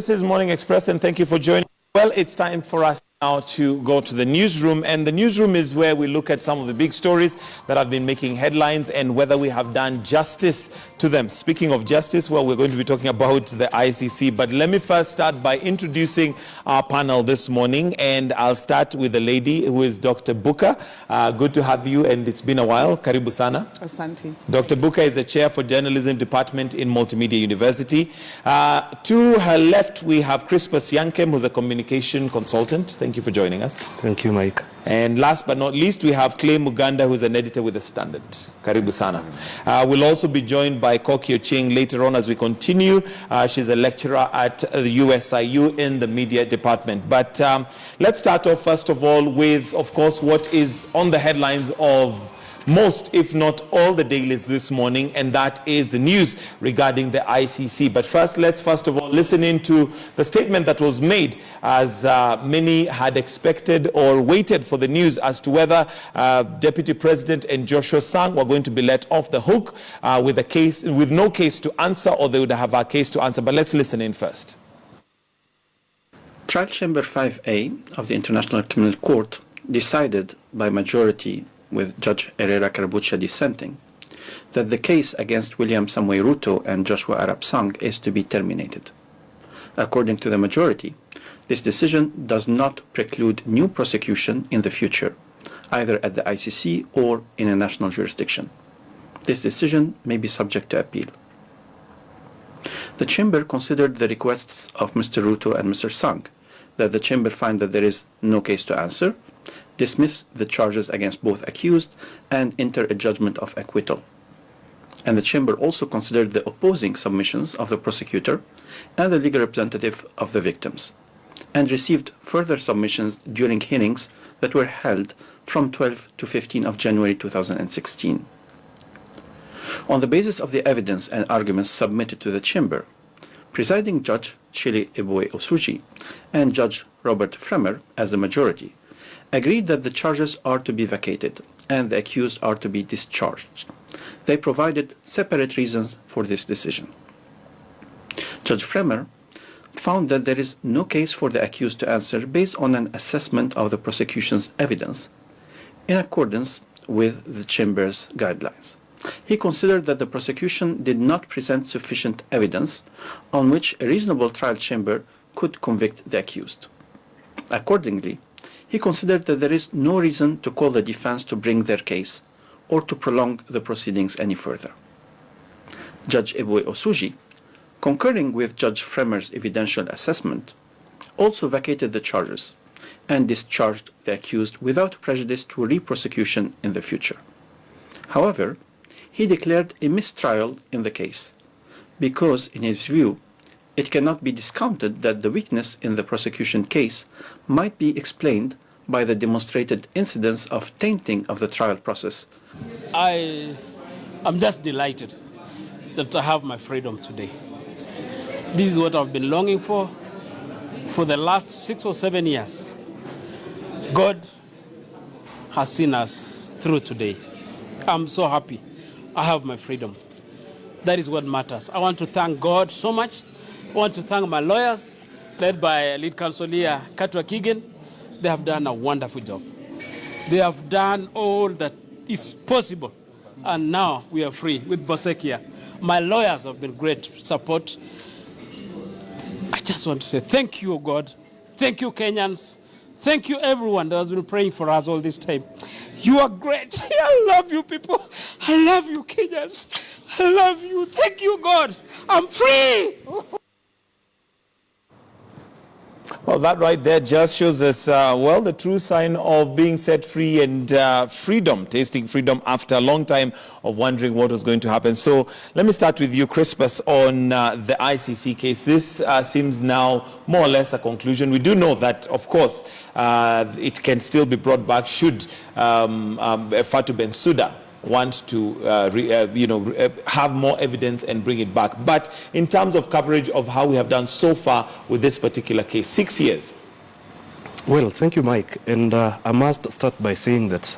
This is Morning Express, and thank you for joining. Well, it's time for us now to go to the newsroom, and the newsroom is where we look at some of the big stories that have been making headlines and whether we have done justice to them. Speaking of justice, well, we're going to be talking about the ICC, but let me first start by introducing our panel this morning, and I'll start with the lady who is Dr. Buka. Good to have you, and it's been a while. Karibu sana. Asante. Dr. Buka is the chair for journalism department in Multimedia University. To her left, we have Crispus Yankem, who's a communication consultant. Thank you for joining us. Thank you, Mike. And last but not least, we have Clay Muganda, who's an editor with The Standard. Karibu sana. We'll also be joined by Koki Ocheng later on as we continue. She's a lecturer at the USIU in the media department. But let's start off, first of all, with, of course, what is on the headlines of most, if not all, the dailies this morning, and that is the news regarding the ICC. But first, let's first of all listen into the statement that was made, as many had expected or waited for the news as to whether Deputy President and Joshua Sang were going to be let off the hook with a case, with no case to answer, or they would have a case to answer. But let's listen in first. Trial Chamber 5A of the International Criminal Court decided by majority, with Judge Herrera Carbuccia dissenting, that the case against William Samoei Ruto and Joshua Arap Sang is to be terminated. According to the majority, this decision does not preclude new prosecution in the future, either at the ICC or in a national jurisdiction. This decision may be subject to appeal. The Chamber considered the requests of Mr. Ruto and Mr. Sang, that the Chamber find that there is no case to answer, dismiss the charges against both accused, and enter a judgment of acquittal. And the Chamber also considered the opposing submissions of the prosecutor and the legal representative of the victims, and received further submissions during hearings that were held from 12 to 15 of January 2016. On the basis of the evidence and arguments submitted to the Chamber, Presiding Judge Chile Eboe Osuji and Judge Robert Fremer, as the majority, agreed that the charges are to be vacated and the accused are to be discharged. They provided separate reasons for this decision. Judge Fremer found that there is no case for the accused to answer based on an assessment of the prosecution's evidence in accordance with the Chamber's guidelines. He considered that the prosecution did not present sufficient evidence on which a reasonable trial chamber could convict the accused. Accordingly, he considered that there is no reason to call the defense to bring their case or to prolong the proceedings any further. Judge Eboe Osuji, concurring with Judge Fremer's evidential assessment, also vacated the charges and discharged the accused without prejudice to re-prosecution in the future. However, he declared a mistrial in the case because, in his view, it cannot be discounted that the weakness in the prosecution case might be explained by the demonstrated incidence of tainting of the trial process. I am just delighted that I have my freedom today. This is what I've been longing for the last 6 or 7 years. God has seen us through today. I'm so happy I have my freedom. That is what matters. I want to thank God so much. I want to thank my lawyers, led by lead counsellor Katwa Keegan. They have done a wonderful job. They have done all that is possible. And now we are free with Bosekia. My lawyers have been great support. I just want to say thank you, God. Thank you, Kenyans. Thank you, everyone that has been praying for us all this time. You are great. I love you, people. I love you, Kenyans. I love you. Thank you, God. I'm free. Well, that right there just shows us, well, the true sign of being set free and freedom, tasting freedom after a long time of wondering what was going to happen. So let me start with you, Crispus, on the ICC case. This seems now more or less a conclusion. We do know that, of course, it can still be brought back should Fatou Bensouda want to have more evidence and bring it back. But in terms of coverage of how we have done so far with this particular case, 6 years. Well, thank you, Mike. And I must start by saying that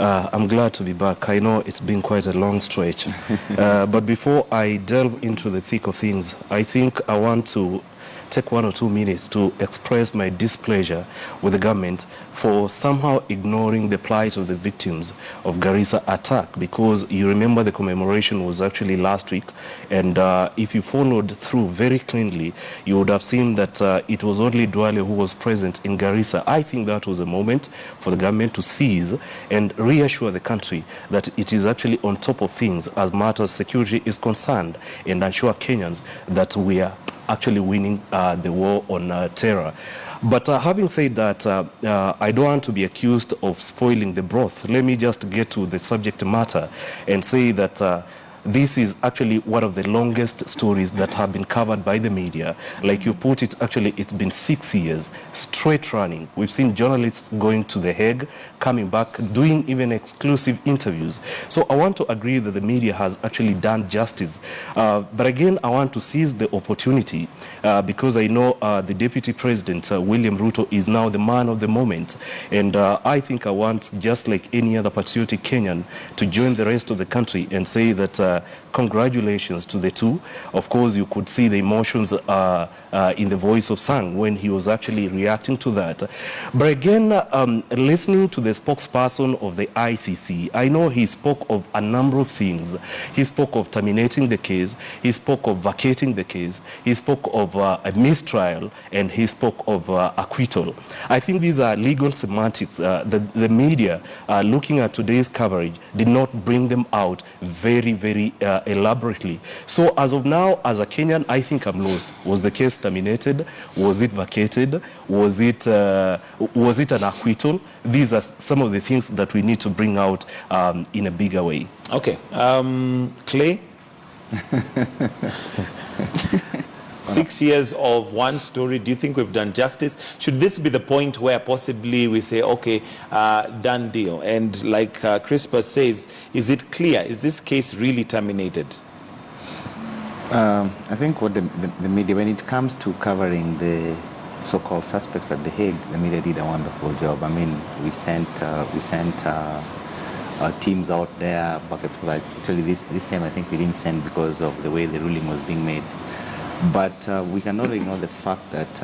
I'm glad to be back. I know it's been quite a long stretch. But before I delve into the thick of things, I think I want to take 1 or 2 minutes to express my displeasure with the government for somehow ignoring the plight of the victims of Garissa attack, because you remember the commemoration was actually last week, and if you followed through very cleanly, you would have seen that it was only Duale who was present in Garissa. I think that was a moment for the government to seize and reassure the country that it is actually on top of things as matters security is concerned, and assure Kenyans that we are actually winning the war on terror. But having said that, I don't want to be accused of spoiling the broth. Let me just get to the subject matter and say that this is actually one of the longest stories that have been covered by the media. Like you put it, actually, it's been 6 years straight running. We've seen journalists going to The Hague, coming back, doing even exclusive interviews. So I want to agree that the media has actually done justice. But again, I want to seize the opportunity because I know the Deputy President, William Ruto, is now the man of the moment. And I think I want, just like any other patriotic Kenyan, to join the rest of the country and say that congratulations to the two. Of course, you could see the emotions in the voice of Sang when he was actually reacting to that. But again, listening to the spokesperson of the ICC, I know he spoke of a number of things. He spoke of terminating the case, he spoke of vacating the case, he spoke of a mistrial, and he spoke of acquittal. I think these are legal semantics. The media, looking at today's coverage, did not bring them out very elaborately. So as of now, as a Kenyan, I think I'm lost. Was the case terminated? Was it vacated? Was it an acquittal? These are some of the things that we need to bring out in a bigger way. Okay. Clay? 6 years of one story. Do you think we've done justice? Should this be the point where possibly we say, okay, done deal? And like CRISPR says, is it clear? Is this case really terminated? I think what the media, when it comes to covering the so-called suspects at The Hague, the media did a wonderful job. I mean, we sent teams out there back and forth. Actually, this time I think we didn't send because of the way the ruling was being made. But we cannot ignore the fact that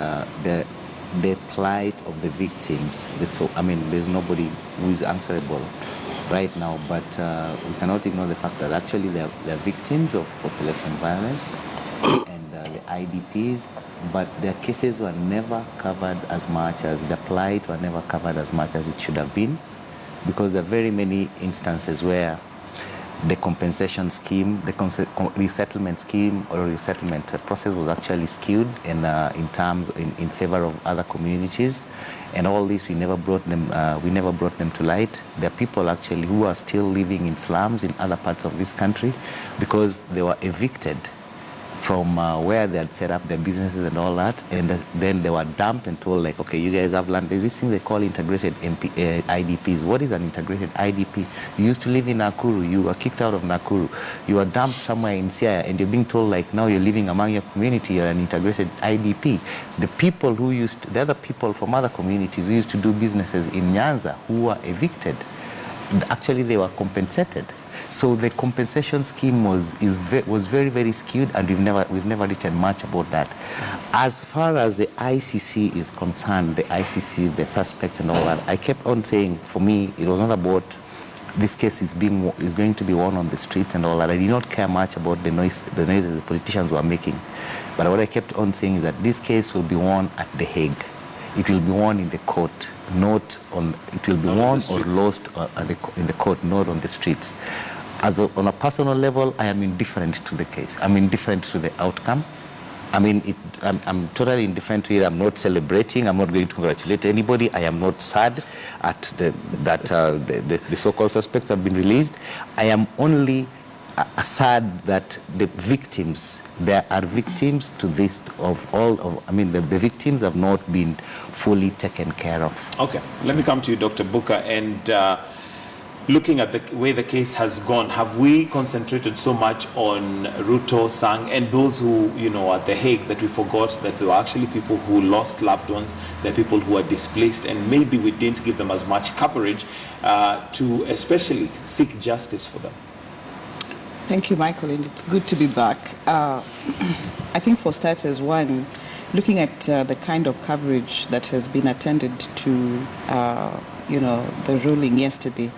the plight of the victims, there's nobody who is answerable right now, but we cannot ignore the fact that actually they're victims of post-election violence and the IDPs, but their cases were never covered as much as, the plight were never covered as much as it should have been, because there are very many instances where the compensation scheme, the resettlement scheme or resettlement process was actually skewed in favor of other communities, and all this we never brought them to light. There are people actually who are still living in slums in other parts of this country because they were evicted from where they had set up their businesses and all that, and then they were dumped and told, like, okay, you guys have land. There's this thing they call integrated IDPs. What is an integrated IDP? You used to live in Nakuru, you were kicked out of Nakuru, you were dumped somewhere in Siaya, and you're being told, like, now you're living among your community, you're an integrated IDP. The other people from other communities who used to do businesses in Nyanza who were evicted, actually they were compensated. So the compensation scheme was very skewed, and we've never written much about that. As far as the ICC is concerned, the ICC, the suspects and all that, I kept on saying, for me, it was not about this case is going to be won on the streets and all that. I did not care much about the noises the politicians were making. But what I kept on saying is that this case will be won at The Hague. It will be won in the court, it will be won or lost in the court, not on the streets. On a personal level, I am indifferent to the case. I'm indifferent to the outcome. I'm totally indifferent to it. I'm not celebrating. I'm not going to congratulate anybody. I am not sad at that the so-called suspects have been released. I am only sad that the victims, there are victims to this the victims have not been fully taken care of. Okay, let me come to you, Dr. Booker, and looking at the way the case has gone, have we concentrated so much on Ruto, Sang, and those who, at The Hague, that we forgot that there were actually people who lost loved ones, there are people who are displaced, and maybe we didn't give them as much coverage to especially seek justice for them? Thank you, Michael, and it's good to be back. I think for starters, one, looking at the kind of coverage that has been attended to, the ruling yesterday,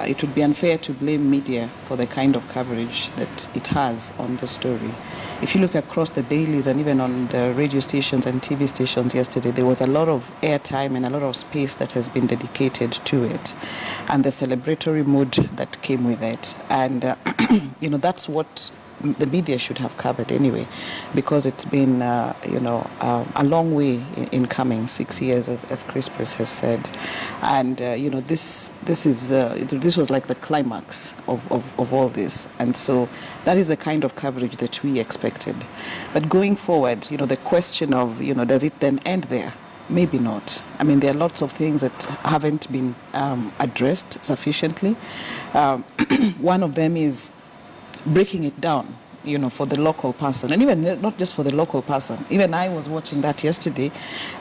it would be unfair to blame media for the kind of coverage that it has on the story. If you look across the dailies and even on the radio stations and TV stations yesterday, there was a lot of airtime and a lot of space that has been dedicated to it, and the celebratory mood that came with it. And, that's what the media should have covered anyway, because it's been, a long way in coming, 6 years, as Crispus has said. And, this was like the climax of all this. And so that is the kind of coverage that we expected. But going forward, the question of, does it then end there? Maybe not. I mean, there are lots of things that haven't been addressed sufficiently. One of them is breaking it down, for the local person, and even not just for the local person. Even I was watching that yesterday,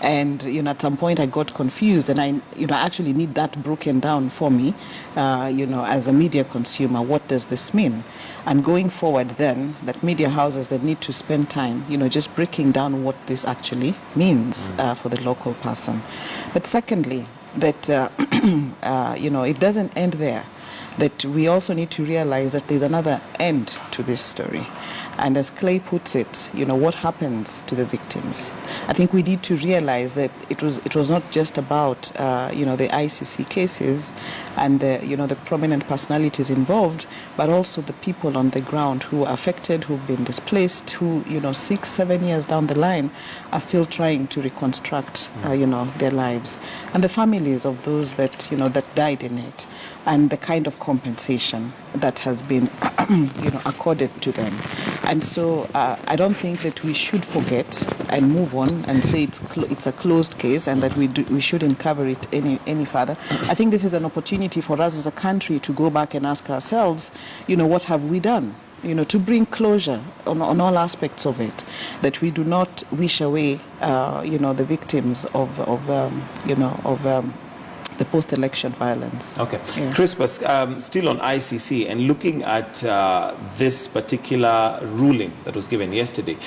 and at some point I got confused, and I actually need that broken down for me, as a media consumer. What does this mean? And going forward, then that media houses that need to spend time, just breaking down what this actually means for the local person. But secondly, that it doesn't end there. That we also need to realize that there's another end to this story. And as Clay puts it, what happens to the victims? I think we need to realize that it was not just about, the ICC cases and the prominent personalities involved, but also the people on the ground who are affected, who've been displaced, who, 6-7 years down the line are still trying to reconstruct, their lives. And the families of those that, that died in it, and the kind of compensation that has been, accorded to them. And so I don't think that we should forget and move on and say it's a closed case and that we shouldn't cover it any further. I think this is an opportunity for us as a country to go back and ask ourselves, what have we done? To bring closure on all aspects of it, that we do not wish away, the victims of the post-election violence. Okay. Yeah. Crispus, still on ICC and looking at this particular ruling that was given yesterday,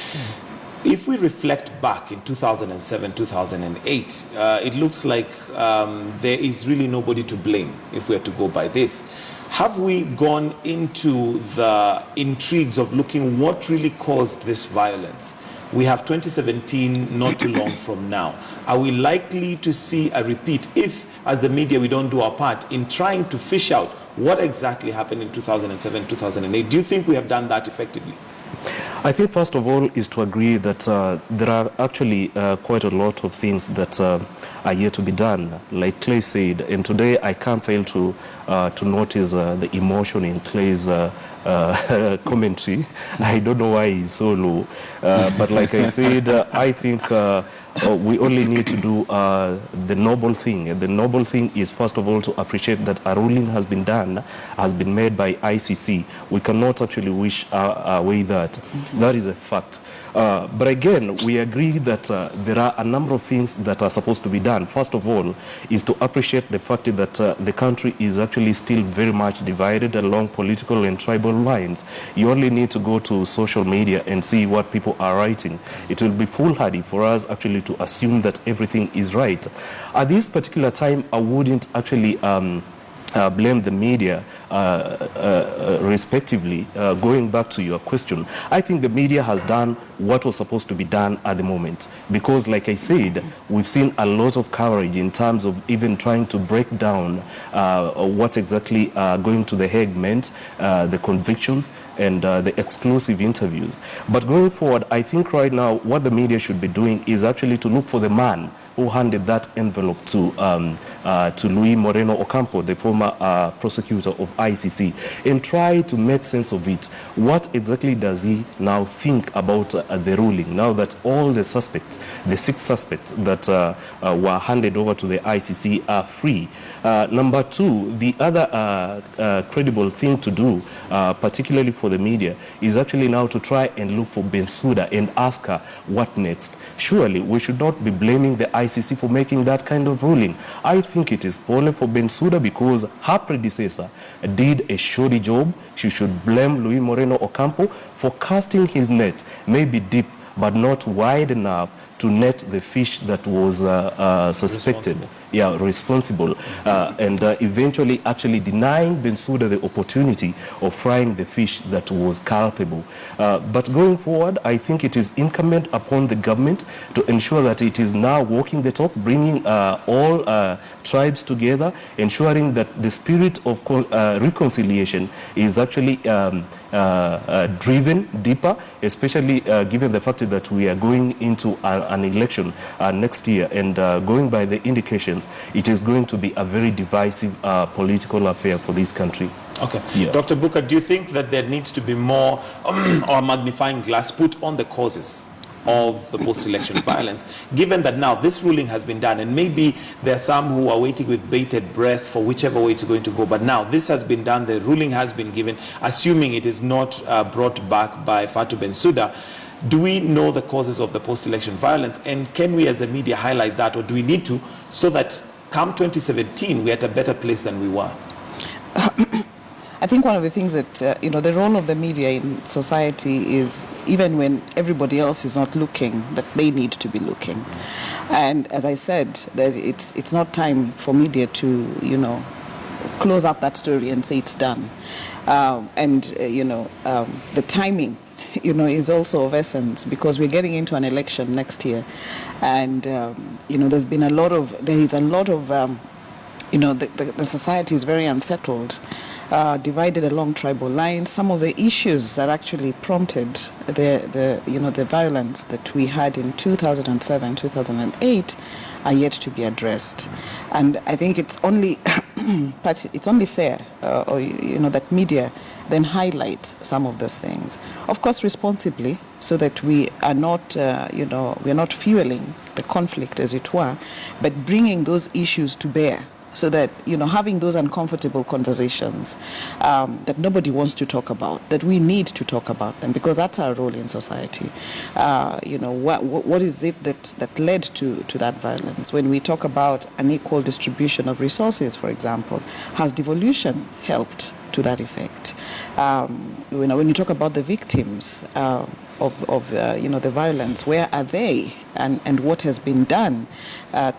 if we reflect back in 2007, 2008, it looks like there is really nobody to blame if we are to go by this. Have we gone into the intrigues of looking what really caused this violence? We have 2017 not too long from now. Are we likely to see a repeat if, as the media, we don't do our part in trying to fish out what exactly happened in 2007, 2008? Do you think we have done that effectively? I think first of all is to agree that there are actually quite a lot of things that are yet to be done, like Clay said. And today I can't fail to notice the emotion in Clay's commentary. I don't know why he's so low, but like I said, I think we only need to do the noble thing. And the noble thing is, first of all, to appreciate that a ruling has been done, has been made by ICC. We cannot actually wish away that. That is a fact. But again, we agree that there are a number of things that are supposed to be done. First of all, is to appreciate the fact that the country is actually still very much divided along political and tribal lines. You only need to go to social media and see what people are writing. It will be foolhardy for us actually to assume that everything is right. At this particular time, I wouldn't actually blame the media respectively. Going back to your question, I think the media has done what was supposed to be done at the moment, because like I said, we've seen a lot of coverage in terms of even trying to break down what exactly going to the Hague meant, the convictions and the exclusive interviews. But going forward, I think right now what the media should be doing is actually to look for the man who handed that envelope to Luis Moreno Ocampo, the former prosecutor of ICC, and try to make sense of it. What exactly does he now think about the ruling, now that all the suspects, the 6 suspects that were handed over to the ICC are free? Number 2, the other credible thing to do, particularly for the media, is actually now to try and look for Bensouda and ask her what next. Surely we should not be blaming the ICC for making that kind of ruling. I think it is poorly for Bensouda because her predecessor did a shoddy job. She should blame Luis Moreno Ocampo for casting his net maybe deep but not wide enough to net the fish that was suspected. Responsible, and eventually actually denying Bensouda the opportunity of frying the fish that was culpable. But going forward, I think it is incumbent upon the government to ensure that it is now walking the talk, bringing all tribes together, ensuring that the spirit of reconciliation is actually driven deeper, especially given the fact that we are going into an election next year, and going by the indications, it is going to be a very divisive political affair for this country. Okay. Yeah. Dr. Booker, do you think that there needs to be more or magnifying glass put on the causes of the post-election violence, given that now this ruling has been done, and maybe there are some who are waiting with bated breath for whichever way it's going to go, but now this has been done, the ruling has been given, assuming it is not brought back by Fatou Bensouda. Do we know the causes of the post-election violence, and can we as the media highlight that, or do we need to, so that come 2017 we're at a better place than we were? I think one of the things that, the role of the media in society is, even when everybody else is not looking, that they need to be looking. And as I said, that it's not time for media to, close up that story and say it's done. The timing, is also of essence, because we're getting into an election next year. And, there is a lot of, the society is very unsettled. Divided along tribal lines. Some of the issues that actually prompted the violence that we had in 2007, 2008 are yet to be addressed. And I think it's only it's only fair, that media then highlights some of those things. Of course, responsibly, so that we are not, we are not fueling the conflict, as it were, but bringing those issues to bear, so that, having those uncomfortable conversations that nobody wants to talk about, that we need to talk about them, because that's our role in society. What is it that led to that violence? When we talk about an equal distribution of resources, for example, has devolution helped to that effect? When you talk about the victims of the violence, where are they, and what has been done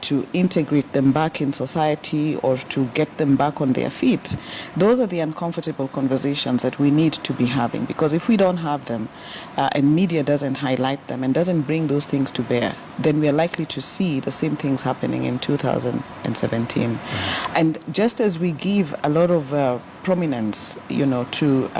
to integrate them back in society or to get them back on their feet? Those are the uncomfortable conversations that we need to be having, because if we don't have them and media doesn't highlight them and doesn't bring those things to bear, then we are likely to see the same things happening in 2017. Mm-hmm. And just as we give a lot of prominence, to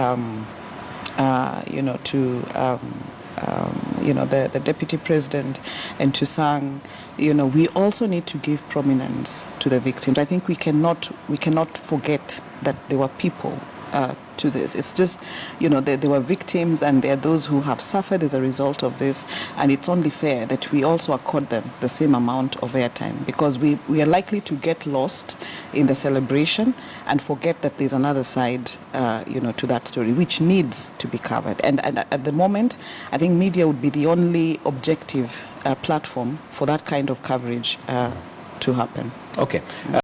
the deputy president and to Sang, we also need to give prominence to the victims. I think we cannot forget that there were people to this. It's just, there were victims, and there are those who have suffered as a result of this, and it's only fair that we also accord them the same amount of airtime, because we are likely to get lost in the celebration and forget that there's another side, to that story, which needs to be covered. And at the moment, I think media would be the only objective platform for that kind of coverage to happen. Okay.